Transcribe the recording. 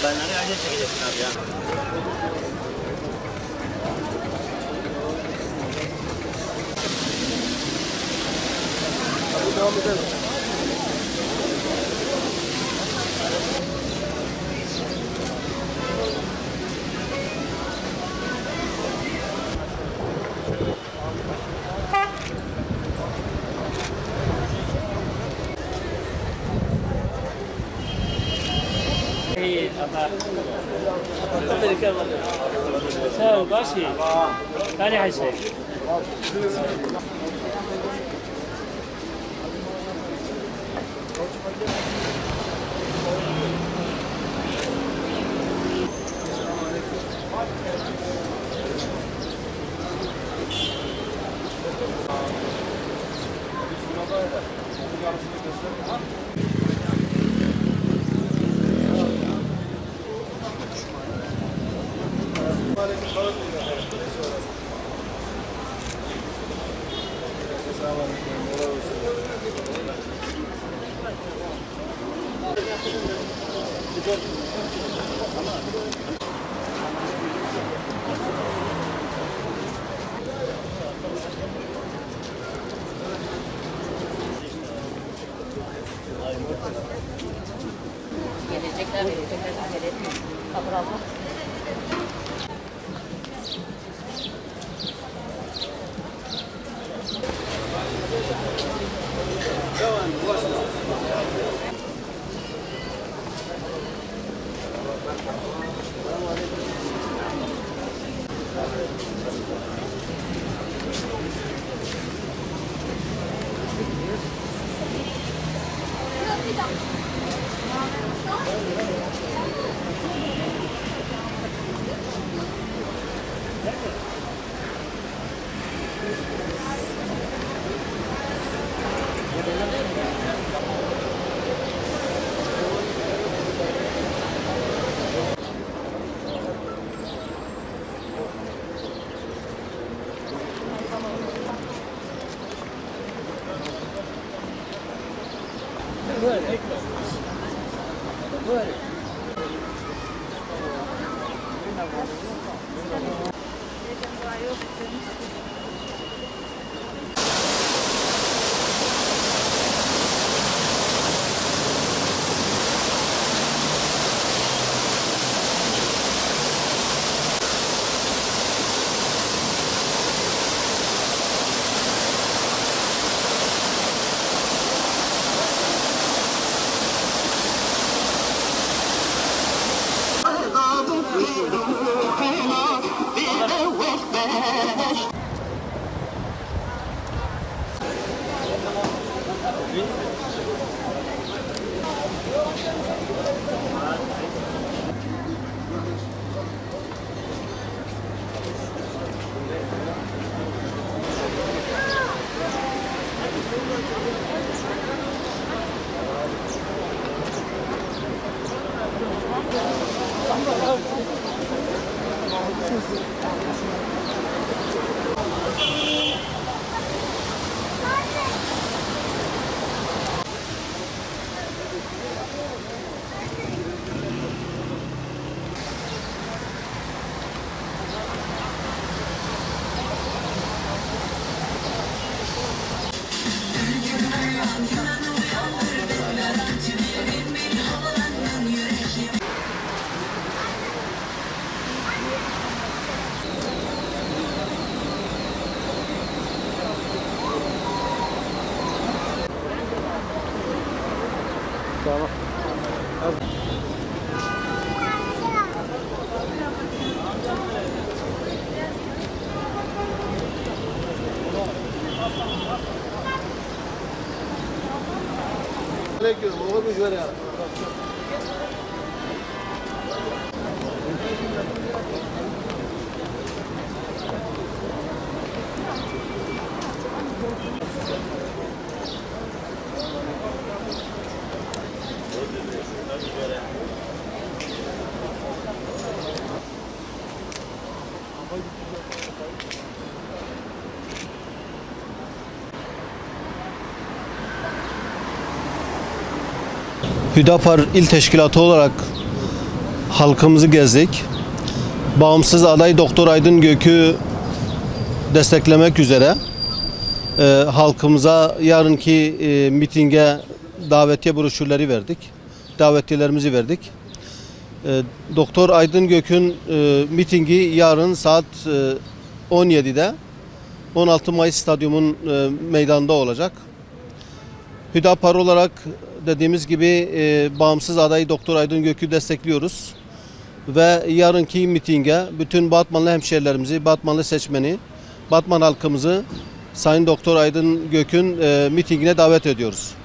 Benleri ayrıca çekeceksin abi ya. Hadi devam edelim. ساو باشي ثاني حسين Gelecekler acele etmeyin. Sabır alma. Tamam. Hüdapar İl Teşkilatı olarak halkımızı gezdik. Bağımsız aday Doktor Aydın Gök'ü desteklemek üzere halkımıza yarınki mitinge davetiye broşürleri verdik. Davetiyelerimizi verdik. Doktor Aydın Gök'ün mitingi yarın saat 17'de 16 Mayıs Stadyumun meydanında olacak. Hüdapar olarak dediğimiz gibi bağımsız adayı Doktor Aydın Gök'ü destekliyoruz. Ve yarınki mitinge bütün Batmanlı hemşehrilerimizi, Batmanlı seçmeni, Batman halkımızı Sayın Doktor Aydın Gök'ün mitingine davet ediyoruz.